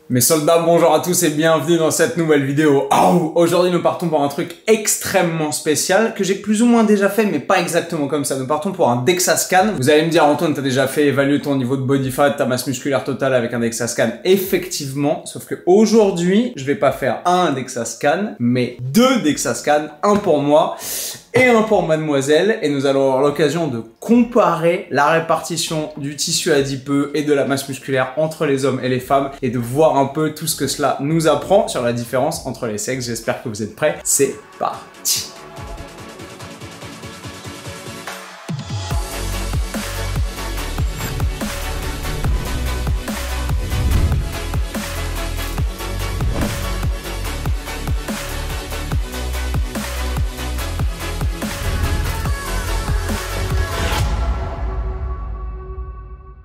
Mes soldats, bonjour à tous et bienvenue dans cette nouvelle vidéo. Oh, aujourd'hui, nous partons pour un truc extrêmement spécial que j'ai plus ou moins déjà fait, mais pas exactement comme ça. Nous partons pour un DEXA scan. Vous allez me dire, Antoine, t'as déjà fait évaluer ton niveau de body fat, ta masse musculaire totale avec un DEXA scan. Effectivement, sauf que aujourd'hui, je vais pas faire un DEXA scan, mais deux DEXA scans, un pour moi et un pour mademoiselle, et nous allons avoir l'occasion de comparer la répartition du tissu adipeux et de la masse musculaire entre les hommes et les femmes et de voir un peu tout ce que cela nous apprend sur la différence entre les sexes. J'espère que vous êtes prêts. C'est parti!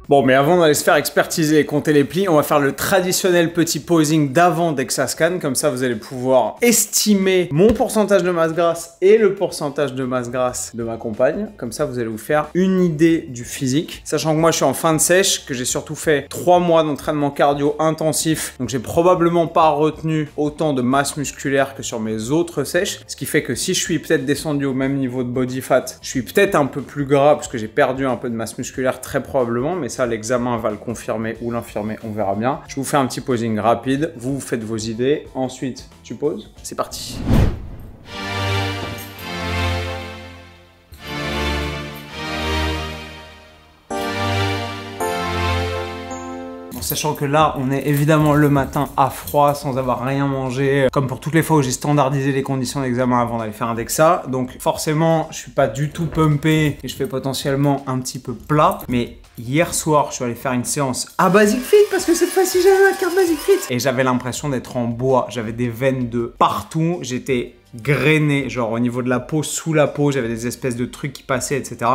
Bon, mais avant d'aller se faire expertiser et compter les plis, on va faire le traditionnel petit posing d'avant DEXA scan. Comme ça, vous allez pouvoir estimer mon pourcentage de masse grasse et le pourcentage de masse grasse de ma compagne. Comme ça, vous allez vous faire une idée du physique. Sachant que moi, je suis en fin de sèche, que j'ai surtout fait 3 mois d'entraînement cardio intensif. Donc, j'ai probablement pas retenu autant de masse musculaire que sur mes autres sèches. Ce qui fait que si je suis peut-être descendu au même niveau de body fat, je suis peut-être un peu plus gras parce que j'ai perdu un peu de masse musculaire très probablement. Mais ça, l'examen va le confirmer ou l'infirmer, on verra bien. Je vous fais un petit posing rapide, vous faites vos idées, ensuite tu poses, c'est parti. Sachant que là, on est évidemment le matin à froid, sans avoir rien mangé, comme pour toutes les fois où j'ai standardisé les conditions d'examen avant d'aller faire un DEXA. Donc forcément, je suis pas du tout pumpé et je fais potentiellement un petit peu plat. Mais hier soir, je suis allé faire une séance à Basic Fit parce que cette fois-ci, j'avais ma carte Basic Fit. Et j'avais l'impression d'être en bois. J'avais des veines de partout. J'étais grainé, genre au niveau de la peau, sous la peau, j'avais des espèces de trucs qui passaient, etc.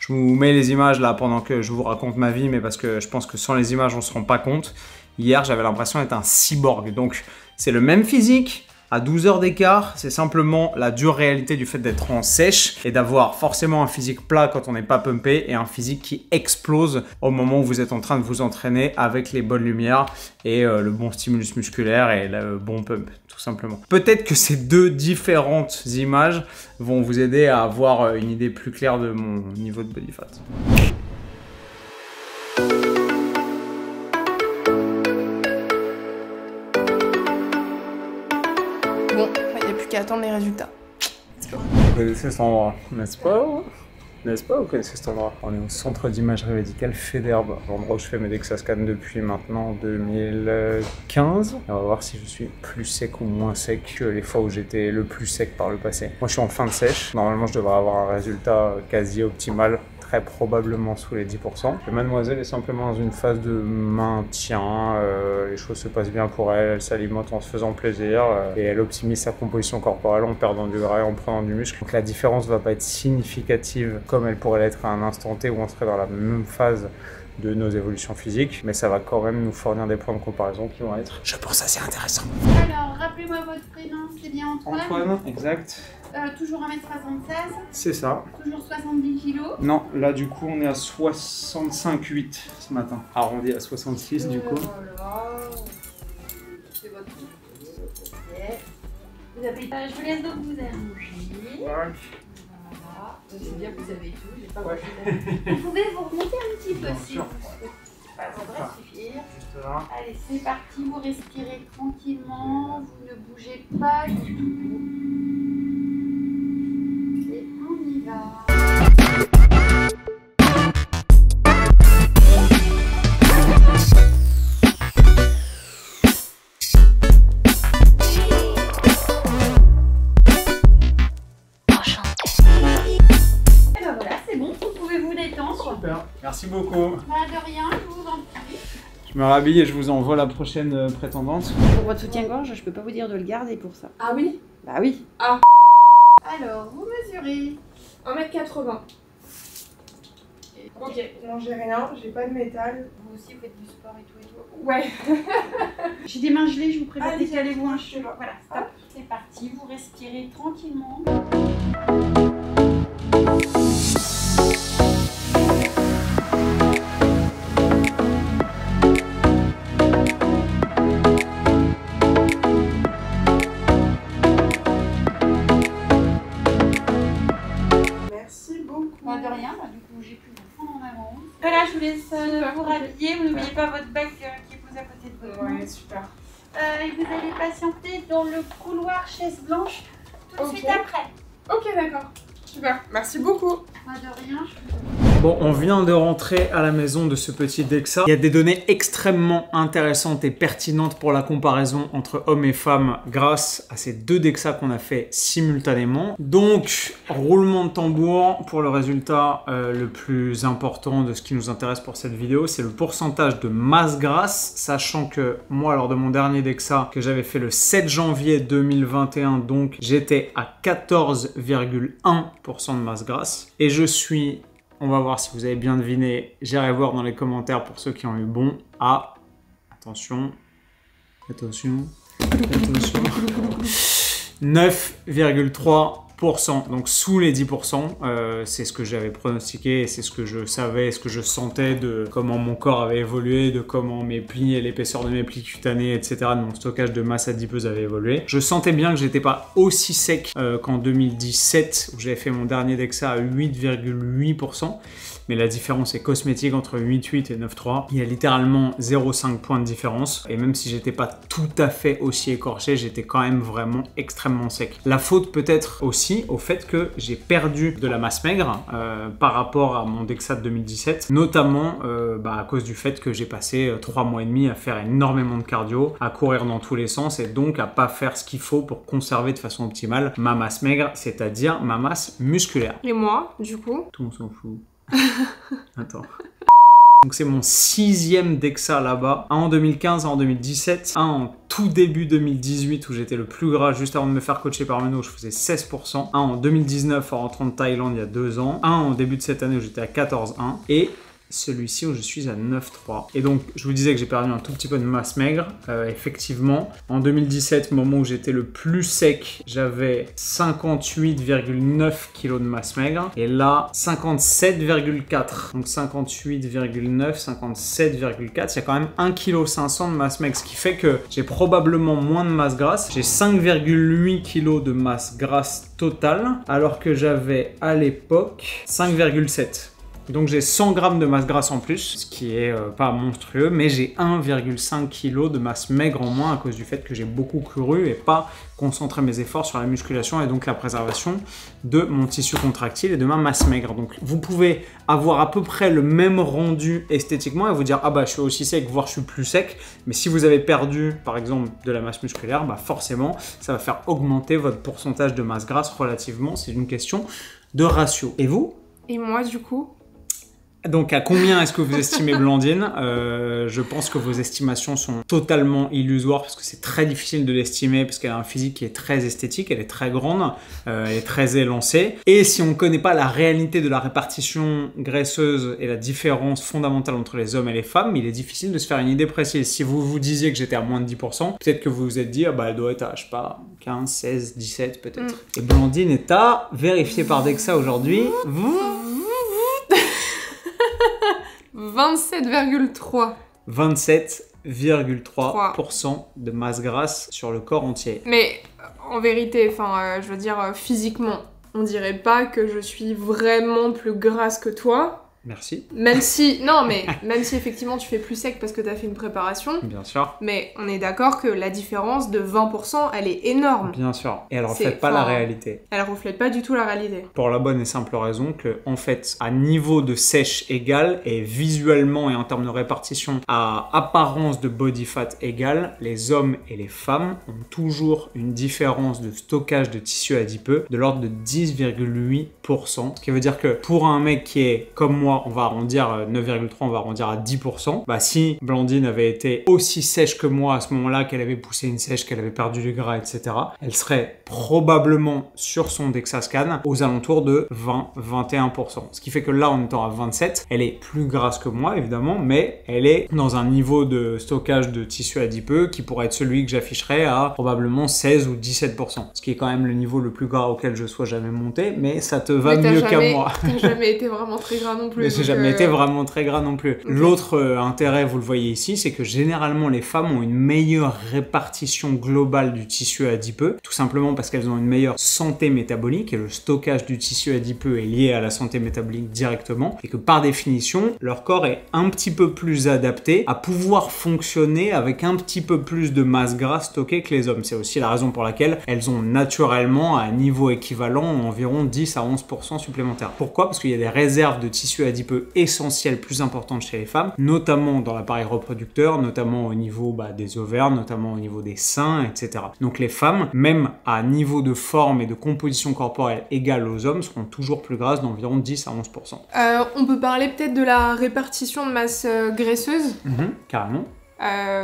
Je vous mets les images là pendant que je vous raconte ma vie, mais parce que je pense que sans les images, on se rend pas compte. Hier, j'avais l'impression d'être un cyborg. Donc, c'est le même physique, à 12 heures d'écart. C'est simplement la dure réalité du fait d'être en sèche et d'avoir forcément un physique plat quand on n'est pas pumpé et un physique qui explose au moment où vous êtes en train de vous entraîner avec les bonnes lumières et le bon stimulus musculaire et le bon pump, tout simplement. Peut-être que ces deux différentes images vont vous aider à avoir une idée plus claire de mon niveau de body fat. Bon, il n'y a plus qu'à attendre les résultats. Vous connaissez cet endroit, n'est-ce pas? N'est-ce pas? Vous connaissez cet endroit? On est au centre d'imagerie médicale Faidherbe, l'endroit où je fais mes DEXA scans depuis maintenant 2015. Et on va voir si je suis plus sec ou moins sec que les fois où j'étais le plus sec par le passé. Moi je suis en fin de sèche, normalement je devrais avoir un résultat quasi optimal. Très probablement sous les 10%. Et mademoiselle est simplement dans une phase de maintien, les choses se passent bien pour elle, elle s'alimente en se faisant plaisir et elle optimise sa composition corporelle en perdant du gras et en prenant du muscle. Donc la différence va pas être significative comme elle pourrait l'être à un instant T où on serait dans la même phase de nos évolutions physiques, mais ça va quand même nous fournir des points de comparaison qui vont être, je pense, assez intéressants. Alors, rappelez-moi votre prénom, c'est bien Antoine? Antoine, exact. Toujours 1m76. C'est ça. Toujours 70 kg. Non, là du coup on est à 65,8 ce matin. Arrondi à 66 du coup. Voilà. C'est votre tour. Ok. Vous avez... je vous laisse donc vous allonger. Voilà. C'est bien que vous avez tout. J'ai pas vous pouvez vous remonter un petit peu si vous souhaitez. Ça devrait suffire. Juste là. Allez, c'est parti. Vous respirez tranquillement. Vous ne bougez pas du tout. Et on y va. Super, merci beaucoup. Bah, de rien, je vous en prie. Je me rhabille et je vous envoie la prochaine prétendante. Pour votre soutien-gorge, je peux pas vous dire de le garder pour ça. Ah oui? Bah oui. Ah. Alors, vous mesurez 1m80. Ok, non j'ai rien, j'ai pas de métal. Vous aussi, vous faites du sport et tout et tout. Ouais. J'ai des mains gelées, je vous préviens, Allez, décalez-vous un je peu. Voilà, stop. C'est parti, vous respirez tranquillement. laisse vous rhabiller. Vous n'oubliez pas votre bac qui vous à côté de vous. Ouais, super. Et vous allez patienter dans le couloir chaise blanche tout de suite après. Ok, d'accord. Super. Merci beaucoup. Pas de rien. Bon, on vient de rentrer à la maison de ce petit Dexa. Il y a des données extrêmement intéressantes et pertinentes pour la comparaison entre hommes et femmes grâce à ces deux Dexa qu'on a fait simultanément. Donc, roulement de tambour pour le résultat le plus important de ce qui nous intéresse pour cette vidéo, c'est le pourcentage de masse grasse, sachant que moi, lors de mon dernier Dexa que j'avais fait le 7 janvier 2021, donc j'étais à 14,1% de masse grasse et je suis... On va voir si vous avez bien deviné. J'irai voir dans les commentaires pour ceux qui ont eu bon. Ah, attention, attention, attention. 9,3%. Donc sous les 10%. C'est ce que j'avais pronostiqué. C'est ce que je savais, ce que je sentais de comment mon corps avait évolué, de comment mes plis et l'épaisseur de mes plis cutanés, etc. de mon stockage de masse adipeuse avait évolué. Je sentais bien que j'étais pas aussi sec qu'en 2017 où j'avais fait mon dernier Dexa à 8,8%. Mais la différence est cosmétique entre 8,8 et 9,3. Il y a littéralement 0,5 points de différence. Et même si j'étais pas tout à fait aussi écorché, j'étais quand même vraiment extrêmement sec. La faute peut être aussi au fait que j'ai perdu de la masse maigre par rapport à mon Dexa de 2017. Notamment à cause du fait que j'ai passé 3 mois et demi à faire énormément de cardio, à courir dans tous les sens et donc à pas faire ce qu'il faut pour conserver de façon optimale ma masse maigre, c'est-à-dire ma masse musculaire. Et moi, du coup? Tout le monde s'en fout. Attends. Donc c'est mon 6e Dexa là-bas. Un en 2015, un en 2017, un en tout début 2018 où j'étais le plus gras juste avant de me faire coacher par Meno, je faisais 16%. Un en 2019 en rentrant de Thaïlande il y a 2 ans. Un en début de cette année où j'étais à 14,1. Et celui-ci où je suis à 9,3. Et donc, je vous disais que j'ai perdu un tout petit peu de masse maigre. Effectivement, en 2017, moment où j'étais le plus sec, j'avais 58,9 kg de masse maigre. Et là, 57,4. Donc 58,9, 57,4. Il y a quand même 1,5 kg de masse maigre, ce qui fait que j'ai probablement moins de masse grasse. J'ai 5,8 kg de masse grasse totale, alors que j'avais à l'époque 5,7. Donc j'ai 100 grammes de masse grasse en plus, ce qui est pas monstrueux, mais j'ai 1,5 kg de masse maigre en moins à cause du fait que j'ai beaucoup couru et pas concentré mes efforts sur la musculation et donc la préservation de mon tissu contractile et de ma masse maigre. Donc vous pouvez avoir à peu près le même rendu esthétiquement et vous dire « Ah bah je suis aussi sec, voire je suis plus sec », mais si vous avez perdu par exemple de la masse musculaire, bah forcément ça va faire augmenter votre pourcentage de masse grasse relativement, c'est une question de ratio. Et vous? Et moi, du coup? Donc à combien est-ce que vous estimez Blandine? Je pense que vos estimations sont totalement illusoires parce que c'est très difficile de l'estimer parce qu'elle a un physique qui est très esthétique, elle est très grande, elle est très élancée. Et si on ne connaît pas la réalité de la répartition graisseuse et la différence fondamentale entre les hommes et les femmes, il est difficile de se faire une idée précise. Si vous vous disiez que j'étais à moins de 10%, peut-être que vous vous êtes dit, ah bah elle doit être à, je sais pas, 15, 16, 17 peut-être. Et Blandine est à, vérifié par Dexa aujourd'hui, 27,3. 27,3% de masse grasse sur le corps entier. Mais en vérité, je veux dire, physiquement, on dirait pas que je suis vraiment plus grasse que toi. Merci. Même si, non, mais même si effectivement tu fais plus sec parce que t'as fait une préparation. Bien sûr. Mais on est d'accord que la différence de 20%, elle est énorme. Bien sûr. Et elle reflète pas la réalité. Elle reflète pas du tout la réalité. Pour la bonne et simple raison que, en fait, à niveau de sèche égal et visuellement et en termes de répartition, à apparence de body fat égale, les hommes et les femmes ont toujours une différence de stockage de tissu adipeux de l'ordre de 10,8%. Ce qui veut dire que pour un mec qui est comme moi, on va arrondir 9,3, on va arrondir à 10%. Bah, si Blandine avait été aussi sèche que moi à ce moment-là, qu'elle avait poussé une sèche, qu'elle avait perdu du gras, etc., elle serait probablement sur son Dexa Scan aux alentours de 20-21%. Ce qui fait que là, en étant à 27, elle est plus grasse que moi, évidemment, mais elle est dans un niveau de stockage de tissu adipeux qui pourrait être celui que j'afficherais à probablement 16 ou 17%. Ce qui est quand même le niveau le plus gras auquel je sois jamais monté, mais ça te va mieux qu'à moi. T'as jamais été vraiment très gras non plus. plus. Mais j'ai jamais été vraiment très gras non plus. L'autre intérêt, vous le voyez ici, c'est que généralement les femmes ont une meilleure répartition globale du tissu adipeux, tout simplement parce qu'elles ont une meilleure santé métabolique et le stockage du tissu adipeux est lié à la santé métabolique directement et que par définition, leur corps est un petit peu plus adapté à pouvoir fonctionner avec un petit peu plus de masse grasse stockée que les hommes. C'est aussi la raison pour laquelle elles ont naturellement à un niveau équivalent environ 10 à 11% supplémentaires. Pourquoi? Parce qu'il y a des réserves de tissu adipeux essentielles plus importantes chez les femmes, notamment dans l'appareil reproducteur, notamment au niveau des ovaires, notamment au niveau des seins, etc. Donc les femmes, même à niveau de forme et de composition corporelle égale aux hommes, seront toujours plus grasses d'environ 10 à 11%. On peut parler peut-être de la répartition de masse graisseuse. Carrément.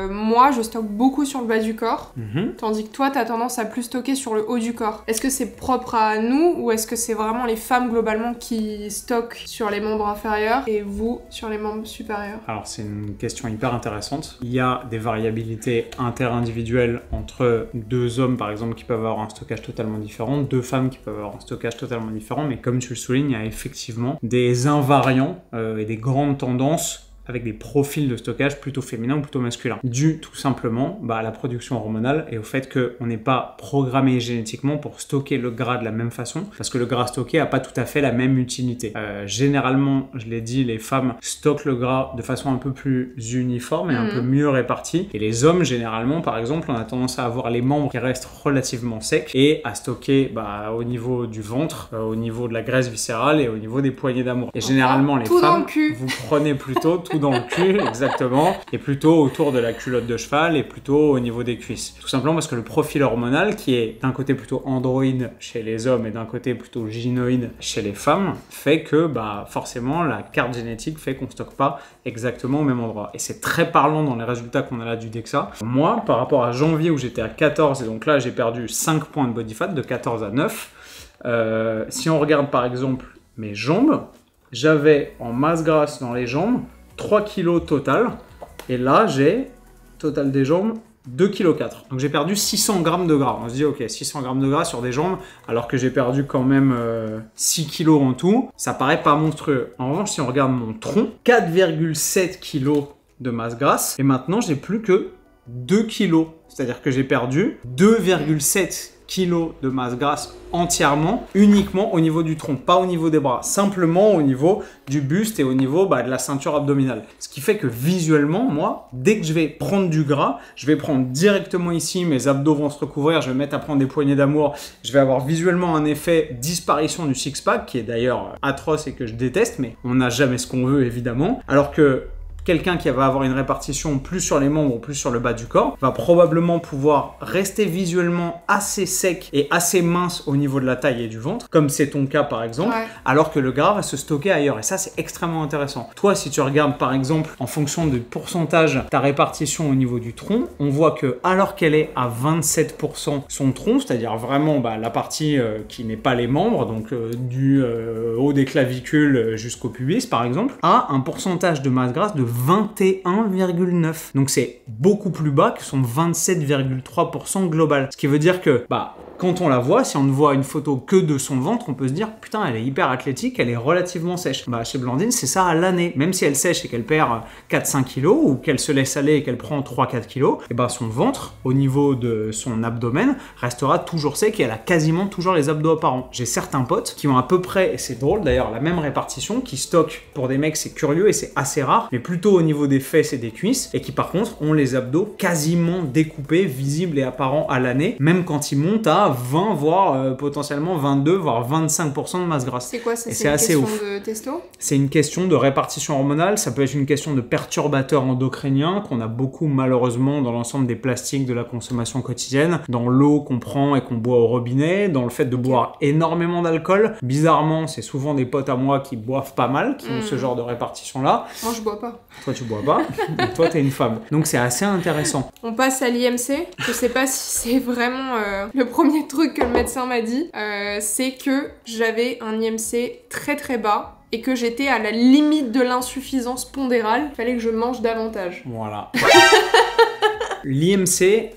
Moi, je stocke beaucoup sur le bas du corps, tandis que toi, t'as tendance à plus stocker sur le haut du corps. Est-ce que c'est propre à nous, ou est-ce que c'est vraiment les femmes globalement qui stockent sur les membres inférieurs et vous sur les membres supérieurs? Alors c'est une question hyper intéressante. Il y a des variabilités interindividuelles entre deux hommes par exemple qui peuvent avoir un stockage totalement différent, deux femmes qui peuvent avoir un stockage totalement différent, mais comme tu le soulignes, il y a effectivement des invariants et des grandes tendances avec des profils de stockage plutôt féminins ou plutôt masculins. Dû tout simplement à la production hormonale et au fait qu'on n'est pas programmé génétiquement pour stocker le gras de la même façon, parce que le gras stocké n'a pas tout à fait la même utilité. Généralement, je l'ai dit, les femmes stockent le gras de façon un peu plus uniforme et un peu mieux répartie. Et les hommes, généralement, par exemple, on a tendance à avoir les membres qui restent relativement secs et à stocker au niveau du ventre, au niveau de la graisse viscérale et au niveau des poignées d'amour. Et généralement, les femmes, vous prenez plutôt tout dans le cul, exactement, et plutôt autour de la culotte de cheval et plutôt au niveau des cuisses. Tout simplement parce que le profil hormonal, qui est d'un côté plutôt androïde chez les hommes et d'un côté plutôt gynoïde chez les femmes, fait que forcément la carte génétique fait qu'on stocke pas exactement au même endroit. Et c'est très parlant dans les résultats qu'on a là du DEXA. Moi, par rapport à janvier où j'étais à 14, et donc là j'ai perdu 5 points de body fat, de 14 à 9. Si on regarde par exemple mes jambes, j'avais en masse grasse dans les jambes 3 kg total, et là j'ai, total des jambes, 2,4 kg. Donc j'ai perdu 600 grammes de gras. On se dit ok, 600 grammes de gras sur des jambes, alors que j'ai perdu quand même 6 kg en tout, ça paraît pas monstrueux. En revanche, si on regarde mon tronc, 4,7 kg de masse grasse, et maintenant j'ai plus que 2 kg. C'est-à-dire que j'ai perdu 2,7 kg de masse grasse entièrement, uniquement au niveau du tronc, pas au niveau des bras, simplement au niveau du buste et au niveau de la ceinture abdominale. Ce qui fait que visuellement, moi, dès que je vais prendre du gras, je vais prendre directement ici, mes abdos vont se recouvrir, je vais mettre à prendre des poignées d'amour, je vais avoir visuellement un effet disparition du six-pack, qui est d'ailleurs atroce et que je déteste, mais on n'a jamais ce qu'on veut évidemment, alors que quelqu'un qui va avoir une répartition plus sur les membres ou plus sur le bas du corps va probablement pouvoir rester visuellement assez sec et assez mince au niveau de la taille et du ventre, comme c'est ton cas par exemple, alors que le gras va se stocker ailleurs. Et ça, c'est extrêmement intéressant. Toi, si tu regardes par exemple en fonction du pourcentage ta répartition au niveau du tronc, on voit que alors qu'elle est à 27% son tronc, c'est-à-dire vraiment la partie qui n'est pas les membres, donc du haut des clavicules jusqu'au pubis par exemple, a un pourcentage de masse grasse de 21,9. Donc c'est beaucoup plus bas que son 27,3% global. Ce qui veut dire que quand on la voit, si on ne voit une photo que de son ventre, on peut se dire putain, elle est hyper athlétique, elle est relativement sèche. Chez Blandine, c'est ça à l'année. Même si elle sèche et qu'elle perd 4-5 kilos ou qu'elle se laisse aller et qu'elle prend 3-4 kilos, et son ventre, au niveau de son abdomen, restera toujours sec et elle a quasiment toujours les abdos apparents. J'ai certains potes qui ont à peu près, et c'est drôle d'ailleurs, la même répartition, qui stockent, pour des mecs c'est curieux et c'est assez rare, mais plutôt au niveau des fesses et des cuisses, et qui par contre ont les abdos quasiment découpés, visibles et apparents à l'année, même quand ils montent à 20, voire potentiellement 22, voire 25% de masse grasse. C'est quoi ça? C'est assez ouf. C'est une question de testo? C'est une question de répartition hormonale, ça peut être une question de perturbateurs endocriniens qu'on a beaucoup malheureusement dans l'ensemble des plastiques de la consommation quotidienne, dans l'eau qu'on prend et qu'on boit au robinet, dans le fait de boire énormément d'alcool. Bizarrement, c'est souvent des potes à moi qui boivent pas mal, qui ont ce genre de répartition-là. Moi, je bois pas. Toi, tu bois pas, et toi, t'es une femme. Donc, c'est assez intéressant. On passe à l'IMC. Je sais pas si c'est vraiment le premier truc que le médecin m'a dit. C'est que j'avais un IMC très très bas et que j'étais à la limite de l'insuffisance pondérale. Il fallait que je mange davantage. Voilà. L'IMC,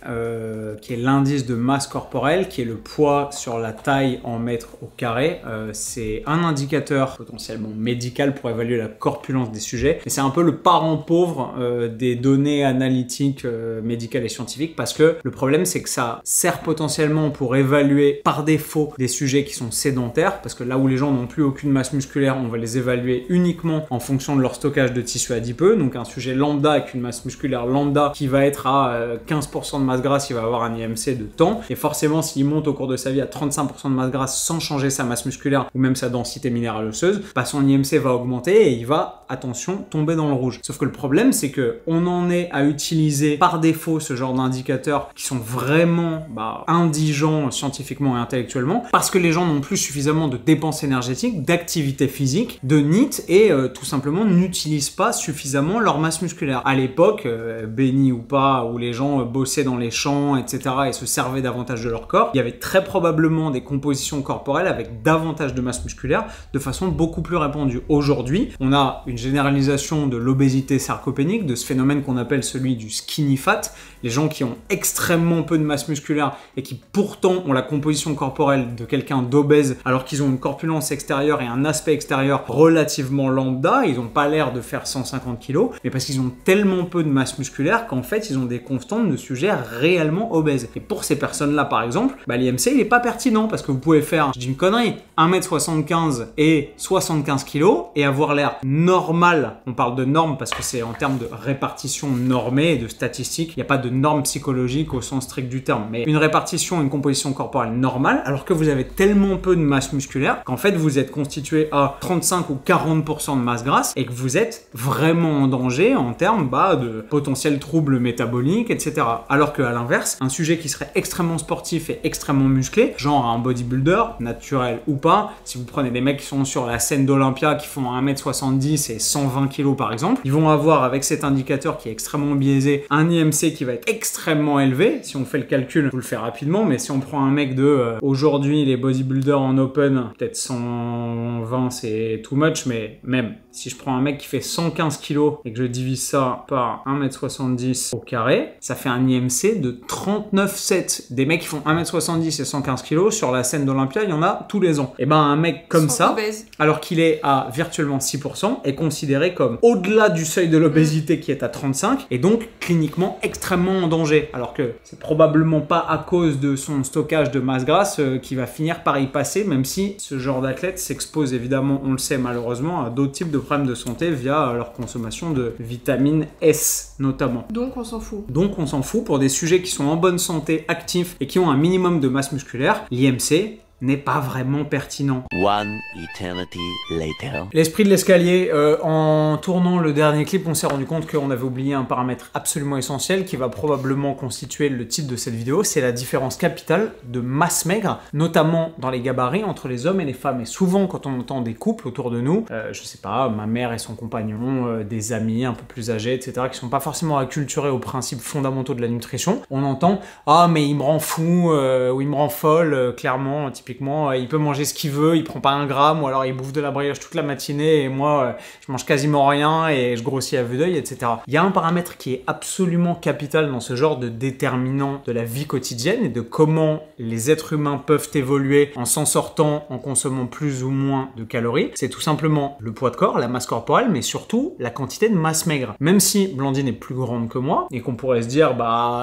qui est l'indice de masse corporelle, qui est le poids sur la taille en mètres au carré, c'est un indicateur potentiellement médical pour évaluer la corpulence des sujets. Et c'est un peu le parent pauvre des données analytiques médicales et scientifiques, parce que le problème, c'est que ça sert potentiellement pour évaluer par défaut des sujets qui sont sédentaires, parce que là où les gens n'ont plus aucune masse musculaire, on va les évaluer uniquement en fonction de leur stockage de tissu adipeux. Donc un sujet lambda avec une masse musculaire lambda qui va être à 15% de masse grasse, il va avoir un IMC de temps, et forcément s'il monte au cours de sa vie à 35% de masse grasse sans changer sa masse musculaire ou même sa densité minérale osseuse, bah son IMC va augmenter et il va, attention, tomber dans le rouge. Sauf que le problème, c'est que on en est à utiliser par défaut ce genre d'indicateurs qui sont vraiment indigents scientifiquement et intellectuellement, parce que les gens n'ont plus suffisamment de dépenses énergétiques, d'activité physique, de NEAT, et tout simplement n'utilisent pas suffisamment leur masse musculaire. À l'époque, béni ou pas, où les gens bossaient dans les champs, etc., et se servaient davantage de leur corps, il y avait très probablement des compositions corporelles avec davantage de masse musculaire de façon beaucoup plus répandue. Aujourd'hui, on a une généralisation de l'obésité sarcopénique, de ce phénomène qu'on appelle celui du skinny fat, les gens qui ont extrêmement peu de masse musculaire et qui pourtant ont la composition corporelle de quelqu'un d'obèse, alors qu'ils ont une corpulence extérieure et un aspect extérieur relativement lambda, ils n'ont pas l'air de faire 150 kg, mais parce qu'ils ont tellement peu de masse musculaire qu'en fait ils ont des constantes de sujets réellement obèses. Et pour ces personnes-là par exemple, l'IMC il n'est pas pertinent, parce que vous pouvez faire, je dis une connerie, 1m75 et 75 kg et avoir l'air normal. On parle de norme parce que c'est en termes de répartition normée et de statistiques, il n'y a pas de norme psychologique au sens strict du terme, mais une répartition, une composition corporelle normale, alors que vous avez tellement peu de masse musculaire qu'en fait vous êtes constitué à 35 ou 40% de masse grasse et que vous êtes vraiment en danger en termes de potentiels troubles métaboliques, etc. Alors qu'à l'inverse, un sujet qui serait extrêmement sportif et extrêmement musclé, genre un bodybuilder, naturel ou pas, si vous prenez des mecs qui sont sur la scène d'Olympia qui font 1m70 et 120 kg par exemple, ils vont avoir avec cet indicateur qui est extrêmement biaisé un IMC qui va être extrêmement élevé. Si on fait le calcul, je vous le fais rapidement, mais si on prend un mec de aujourd'hui les bodybuilders en open, peut-être 120 c'est too much, mais même si je prends un mec qui fait 115 kg et que je divise ça par 1m70 au carré, ça fait un IMC de 39,7. Des mecs qui font 1m70 et 115 kg sur la scène d'Olympia, il y en a tous les ans. Et un mec comme ça, obèses, alors qu'il est à virtuellement 6%, est considéré comme au-delà du seuil de l'obésité qui est à 35 et donc cliniquement extrêmement en danger. Alors que c'est probablement pas à cause de son stockage de masse grasse qui va finir par y passer, même si ce genre d'athlète s'expose évidemment, on le sait malheureusement, à d'autres types de problèmes de santé via leur consommation de vitamine S notamment. donc on s'en fout. Donc on s'en fout. Pour des sujets qui sont en bonne santé, actifs et qui ont un minimum de masse musculaire, l'IMC n'est pas vraiment pertinent. One eternity later. L'esprit de l'escalier, en tournant le dernier clip, on s'est rendu compte qu'on avait oublié un paramètre absolument essentiel qui va probablement constituer le titre de cette vidéo, c'est la différence capitale de masse maigre, notamment dans les gabarits entre les hommes et les femmes. Et souvent quand on entend des couples autour de nous, je sais pas, ma mère et son compagnon, des amis un peu plus âgés, etc., qui sont pas forcément acculturés aux principes fondamentaux de la nutrition, on entend « Ah mais il me rend fou, ou il me rend folle », clairement, typiquement, il peut manger ce qu'il veut, il prend pas un gramme, ou alors il bouffe de la brioche toute la matinée et moi je mange quasiment rien et je grossis à vue d'œil, etc. Il y a un paramètre qui est absolument capital dans ce genre de déterminant de la vie quotidienne et de comment les êtres humains peuvent évoluer en s'en sortant, en consommant plus ou moins de calories. C'est tout simplement le poids de corps, la masse corporelle, mais surtout la quantité de masse maigre. Même si Blandine est plus grande que moi et qu'on pourrait se dire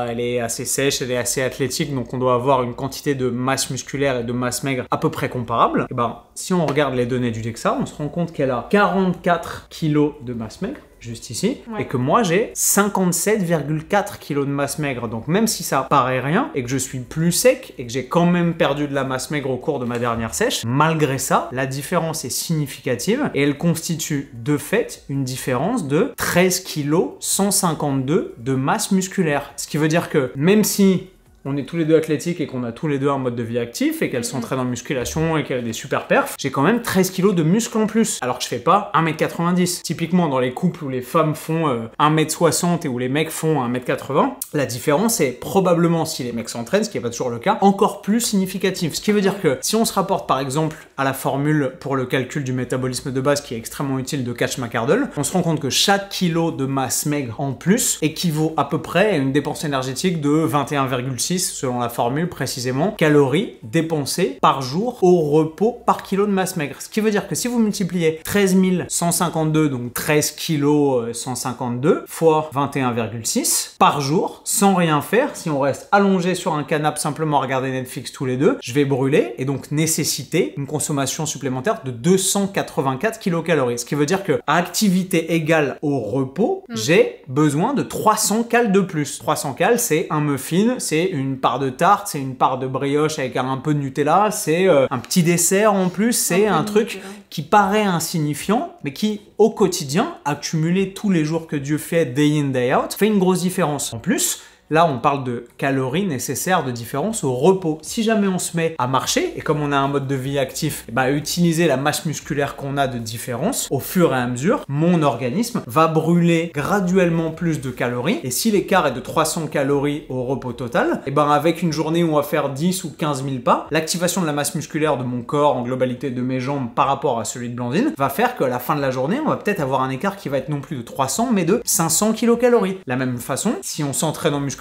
elle est assez sèche, elle est assez athlétique, donc on doit avoir une quantité de masse musculaire et de masse maigre à peu près comparable, si on regarde les données du DEXA, on se rend compte qu'elle a 44 kg de masse maigre, juste ici, et que moi j'ai 57,4 kg de masse maigre. Donc même si ça paraît rien, et que je suis plus sec, et que j'ai quand même perdu de la masse maigre au cours de ma dernière sèche, malgré ça, la différence est significative, et elle constitue de fait une différence de 13 kg 152 de masse musculaire. Ce qui veut dire que même si on est tous les deux athlétiques et qu'on a tous les deux un mode de vie actif et qu'elle s'entraîne en musculation et qu'elle a des super perfs, j'ai quand même 13 kilos de muscles en plus. Alors que je fais pas 1m90. Typiquement, dans les couples où les femmes font 1m60 et où les mecs font 1m80, la différence est probablement, si les mecs s'entraînent, ce qui n'est pas toujours le cas, encore plus significative. Ce qui veut dire que si on se rapporte par exemple à la formule pour le calcul du métabolisme de base qui est extrêmement utile de Catch-McArdle, on se rend compte que chaque kilo de masse maigre en plus équivaut à peu près à une dépense énergétique de 21,6 selon la formule précisément, calories dépensées par jour au repos par kilo de masse maigre. Ce qui veut dire que si vous multipliez 13 152, donc 13 kg 152 fois 21,6 par jour, sans rien faire, si on reste allongé sur un canapé simplement à regarder Netflix tous les deux, je vais brûler et donc nécessiter une consommation supplémentaire de 284 kilocalories. Ce qui veut dire que à activité égale au repos, j'ai besoin de 300 cales de plus. 300 cales, c'est un muffin, c'est une part de tarte, c'est une part de brioche avec un peu de Nutella, c'est un petit dessert en plus, c'est un truc qui paraît insignifiant, mais qui, au quotidien, accumulé tous les jours que Dieu fait, day in, day out, fait une grosse différence. En plus, là, on parle de calories nécessaires de différence au repos. Si jamais on se met à marcher, et comme on a un mode de vie actif, utiliser la masse musculaire qu'on a de différence, au fur et à mesure, mon organisme va brûler graduellement plus de calories. Et si l'écart est de 300 calories au repos total, avec une journée où on va faire 10 ou 15 000 pas, l'activation de la masse musculaire de mon corps en globalité de mes jambes par rapport à celui de Blandine va faire qu'à la fin de la journée, on va peut-être avoir un écart qui va être non plus de 300, mais de 500 kilocalories. De la même façon, si on s'entraîne en musculation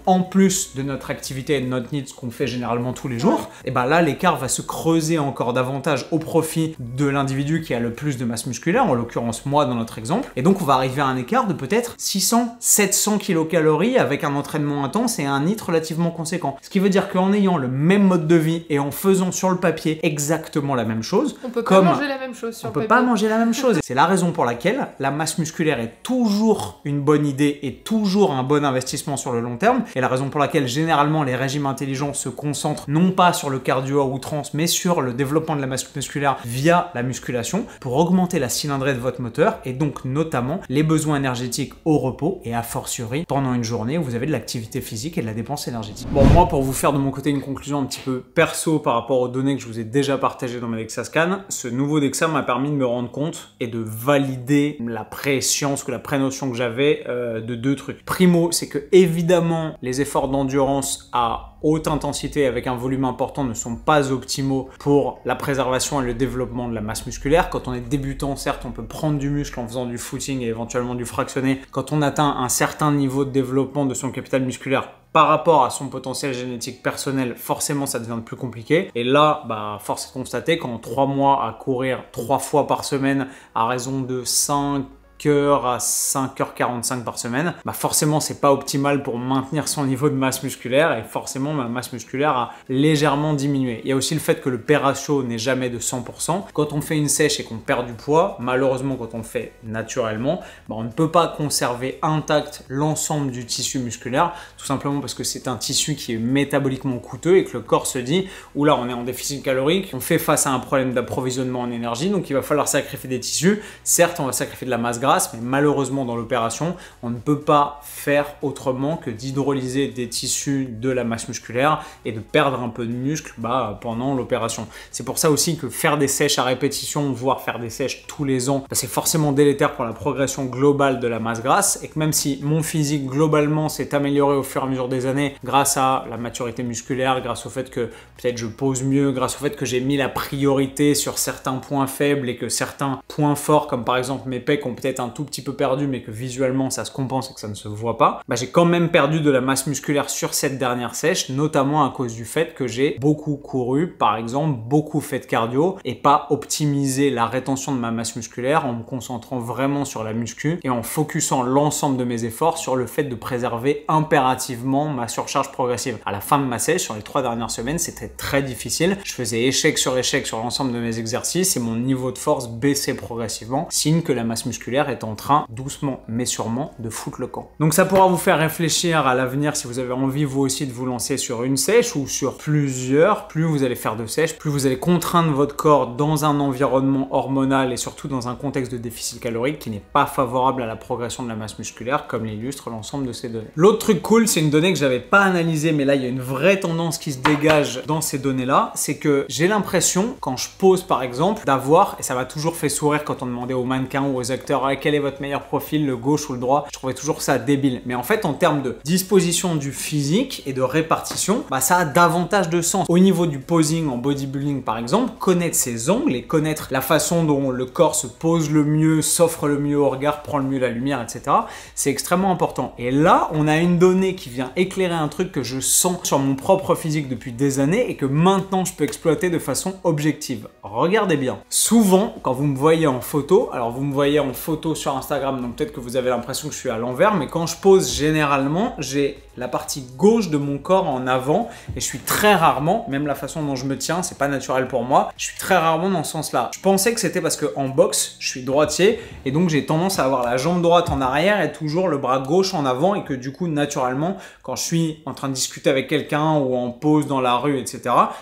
en plus de notre activité et de notre NEAT, ce qu'on fait généralement tous les jours, et là l'écart va se creuser encore davantage au profit de l'individu qui a le plus de masse musculaire, en l'occurrence moi dans notre exemple, et donc on va arriver à un écart de peut-être 600-700 kilocalories avec un entraînement intense et un NEAT relativement conséquent. Ce qui veut dire qu'en ayant le même mode de vie et en faisant sur le papier exactement la même chose, on peut pas manger la même chose sur le papier. On peut pas manger la même chose. C'est la raison pour laquelle la masse musculaire est toujours une bonne idée et toujours un bon investissement sur le long terme, et la raison pour laquelle généralement les régimes intelligents se concentrent non pas sur le cardio à outrance mais sur le développement de la masse musculaire via la musculation pour augmenter la cylindrée de votre moteur et donc notamment les besoins énergétiques au repos et a fortiori pendant une journée où vous avez de l'activité physique et de la dépense énergétique. Bon, moi pour vous faire de mon côté une conclusion un petit peu perso par rapport aux données que je vous ai déjà partagées dans mes DEXA Scan, ce nouveau DEXA m'a permis de me rendre compte et de valider la pré-science ou la pré-notion que j'avais de deux trucs. Primo, c'est que évidemment les efforts d'endurance à haute intensité avec un volume important ne sont pas optimaux pour la préservation et le développement de la masse musculaire. Quand on est débutant, certes, on peut prendre du muscle en faisant du footing et éventuellement du fractionné. Quand on atteint un certain niveau de développement de son capital musculaire par rapport à son potentiel génétique personnel, forcément ça devient plus compliqué. Et là, force est de constater qu'en 3 mois à courir 3 fois par semaine à raison de 5 heures à 5h45 par semaine, forcément c'est pas optimal pour maintenir son niveau de masse musculaire et forcément ma masse musculaire a légèrement diminué. Il y a aussi le fait que le P ratio n'est jamais de 100%. Quand on fait une sèche et qu'on perd du poids, malheureusement quand on le fait naturellement, on ne peut pas conserver intact l'ensemble du tissu musculaire, tout simplement parce que c'est un tissu qui est métaboliquement coûteux et que le corps se dit oula, on est en déficit calorique, on fait face à un problème d'approvisionnement en énergie, donc il va falloir sacrifier des tissus. Certes, on va sacrifier de la masse grasse, mais malheureusement dans l'opération, on ne peut pas faire autrement que d'hydrolyser des tissus de la masse musculaire et de perdre un peu de muscle pendant l'opération. C'est pour ça aussi que faire des sèches à répétition, voire faire des sèches tous les ans, c'est forcément délétère pour la progression globale de la masse grasse, et que même si mon physique globalement s'est amélioré au fur et à mesure des années grâce à la maturité musculaire, grâce au fait que peut-être je pose mieux, grâce au fait que j'ai mis la priorité sur certains points faibles et que certains points forts comme par exemple mes pecs ont peut-être un tout petit peu perdu mais que visuellement ça se compense et que ça ne se voit pas, j'ai quand même perdu de la masse musculaire sur cette dernière sèche, notamment à cause du fait que j'ai beaucoup couru, par exemple, beaucoup fait de cardio et pas optimisé la rétention de ma masse musculaire en me concentrant vraiment sur la muscu et en focusant l'ensemble de mes efforts sur le fait de préserver impérativement ma surcharge progressive. À la fin de ma sèche, sur les 3 dernières semaines, c'était très difficile. Je faisais échec sur l'ensemble de mes exercices et mon niveau de force baissait progressivement, signe que la masse musculaire musculaire est en train, doucement mais sûrement, de foutre le camp. Donc ça pourra vous faire réfléchir à l'avenir si vous avez envie vous aussi de vous lancer sur une sèche ou sur plusieurs. Plus vous allez faire de sèches, plus vous allez contraindre votre corps dans un environnement hormonal et surtout dans un contexte de déficit calorique qui n'est pas favorable à la progression de la masse musculaire, comme l'illustre l'ensemble de ces données. L'autre truc cool, c'est une donnée que j'avais pas analysée, mais là il y a une vraie tendance qui se dégage dans ces données-là, c'est que j'ai l'impression, quand je pose par exemple, d'avoir, et ça m'a toujours fait sourire quand on demandait aux mannequins ou aux acteurs quel est votre meilleur profil, le gauche ou le droit, je trouvais toujours ça débile. Mais en fait, en termes de disposition du physique et de répartition, bah, ça a davantage de sens. Au niveau du posing en bodybuilding par exemple, connaître ses angles et connaître la façon dont le corps se pose le mieux, s'offre le mieux au regard, prend le mieux la lumière, etc. C'est extrêmement important. Et là, on a une donnée qui vient éclairer un truc que je sens sur mon propre physique depuis des années et que maintenant je peux exploiter de façon objective. Regardez bien. Souvent, quand vous me voyez en photo, alors vous me voyez en photo sur Instagram, donc peut-être que vous avez l'impression que je suis à l'envers, mais quand je pose généralement, j'ai la partie gauche de mon corps en avant et je suis très rarement, même la façon dont je me tiens, c'est pas naturel pour moi, je suis très rarement dans ce sens-là. Je pensais que c'était parce que en boxe, je suis droitier et donc j'ai tendance à avoir la jambe droite en arrière et toujours le bras gauche en avant et que du coup, naturellement, quand je suis en train de discuter avec quelqu'un ou en pause dans la rue, etc.,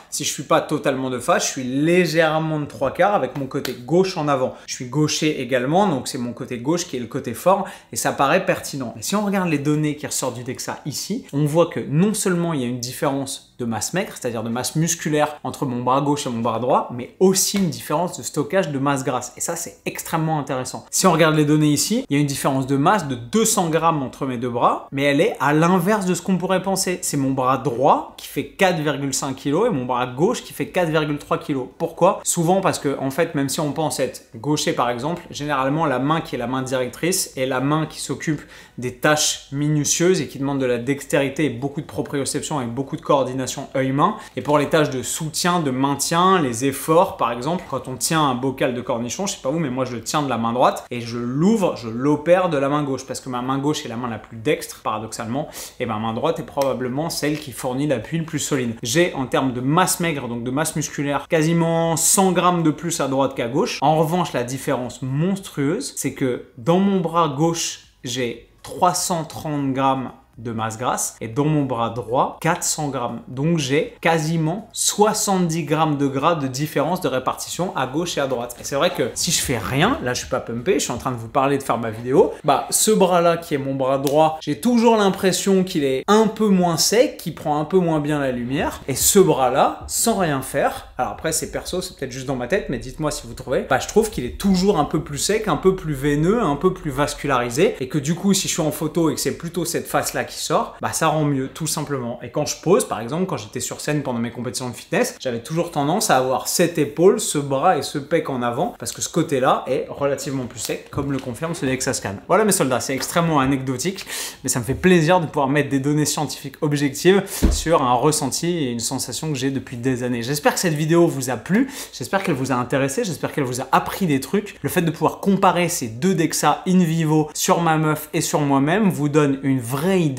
si je suis pas totalement de face, je suis légèrement de 3/4 avec mon côté gauche en avant. Je suis gaucher également, donc c'est mon côté gauche qui est le côté fort et ça paraît pertinent. Et si on regarde les données qui ressortent du DEXA ici, on voit que non seulement il y a une différence de masse maigre, c'est-à-dire de masse musculaire entre mon bras gauche et mon bras droit, mais aussi une différence de stockage de masse grasse. Et ça, c'est extrêmement intéressant. Si on regarde les données ici, il y a une différence de masse de 200 grammes entre mes deux bras, mais elle est à l'inverse de ce qu'on pourrait penser. C'est mon bras droit qui fait 4,5 kg et mon bras gauche qui fait 4,3 kg. Pourquoi? Souvent parce que, en fait, même si on pense être gaucher par exemple, généralement la main qui est la main directrice est la main qui s'occupe des tâches minutieuses et qui demande de la dextérité et beaucoup de proprioception et beaucoup de coordination œil-main. Et pour les tâches de soutien, de maintien, les efforts, par exemple, quand on tient un bocal de cornichons, je sais pas vous, mais moi je le tiens de la main droite et je l'ouvre, je l'opère de la main gauche parce que ma main gauche est la main la plus dextre, paradoxalement, et ma main droite est probablement celle qui fournit l'appui le plus solide. J'ai, en termes de masse maigre, donc de masse musculaire, quasiment 100 grammes de plus à droite qu'à gauche. En revanche, la différence monstrueuse, c'est que dans mon bras gauche, j'ai 330 grammes de masse grasse et dans mon bras droit 400 grammes. Donc j'ai quasiment 70 grammes de gras de différence de répartition à gauche et à droite. Et c'est vrai que si je fais rien, là je suis pas pumpé, je suis en train de vous parler de faire ma vidéo, bah ce bras là qui est mon bras droit, j'ai toujours l'impression qu'il est un peu moins sec, qu'il prend un peu moins bien la lumière, et ce bras là, sans rien faire, alors après c'est perso, c'est peut-être juste dans ma tête, mais dites-moi si vous trouvez, bah je trouve qu'il est toujours un peu plus sec, un peu plus veineux, un peu plus vascularisé, et que du coup si je suis en photo et que c'est plutôt cette face là qui sort, bah ça rend mieux tout simplement. Et quand je pose, par exemple, quand j'étais sur scène pendant mes compétitions de fitness, j'avais toujours tendance à avoir cette épaule, ce bras et ce pec en avant parce que ce côté-là est relativement plus sec, comme le confirme ce DEXA Scan. Voilà mes soldats, c'est extrêmement anecdotique, mais ça me fait plaisir de pouvoir mettre des données scientifiques objectives sur un ressenti et une sensation que j'ai depuis des années. J'espère que cette vidéo vous a plu, j'espère qu'elle vous a intéressé, j'espère qu'elle vous a appris des trucs. Le fait de pouvoir comparer ces deux DEXA in vivo sur ma meuf et sur moi-même vous donne une vraie idée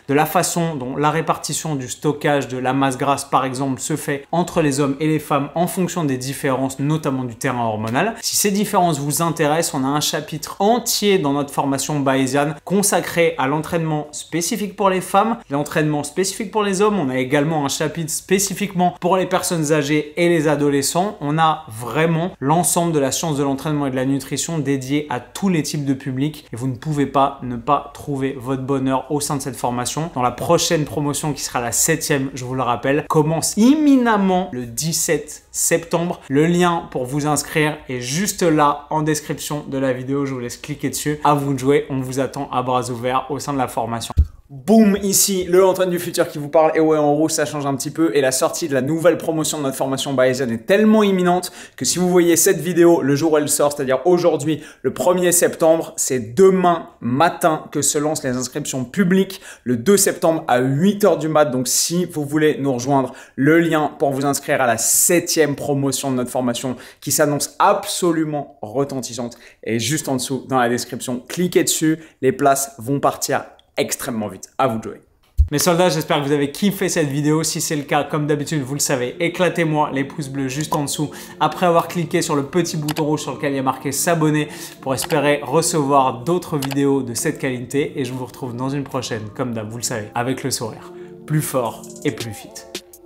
de la façon dont la répartition du stockage de la masse grasse par exemple se fait entre les hommes et les femmes en fonction des différences, notamment du terrain hormonal. Si ces différences vous intéressent, on a un chapitre entier dans notre formation bayésienne consacré à l'entraînement spécifique pour les femmes, l'entraînement spécifique pour les hommes. On a également un chapitre spécifiquement pour les personnes âgées et les adolescents. On a vraiment l'ensemble de la science de l'entraînement et de la nutrition dédié à tous les types de publics et vous ne pouvez pas ne pas trouver votre bonheur au sein de cette formation. Dans la prochaine promotion qui sera la 7e, je vous le rappelle, commence imminemment le 17 septembre. Le lien pour vous inscrire est juste là en description de la vidéo. Je vous laisse cliquer dessus. À vous de jouer. On vous attend à bras ouverts au sein de la formation. Boum, ici le entraîne du futur qui vous parle. Et ouais, en gros ça change un petit peu et la sortie de la nouvelle promotion de notre formation bayésienne est tellement imminente que si vous voyez cette vidéo le jour où elle sort, c'est-à-dire aujourd'hui le 1er septembre, c'est demain matin que se lancent les inscriptions publiques, le 2 septembre à 8 h du mat. Donc si vous voulez nous rejoindre, le lien pour vous inscrire à la 7e promotion de notre formation qui s'annonce absolument retentissante est juste en dessous dans la description. Cliquez dessus, les places vont partir extrêmement vite. À vous de jouer. Mes soldats, j'espère que vous avez kiffé cette vidéo. Si c'est le cas, comme d'habitude, vous le savez, éclatez-moi les pouces bleus juste en dessous après avoir cliqué sur le petit bouton rouge sur lequel il y a marqué s'abonner pour espérer recevoir d'autres vidéos de cette qualité. Et je vous retrouve dans une prochaine, comme d'hab, vous le savez, avec le sourire, plus fort et plus fit.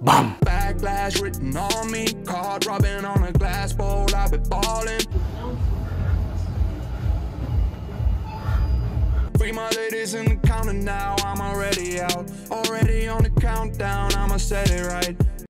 Bam! Backlash written on me, card rubbing on a glass bowl, I've been balling. Free my ladies in the counter now, I'm already out. Already on the countdown, I'ma set it right.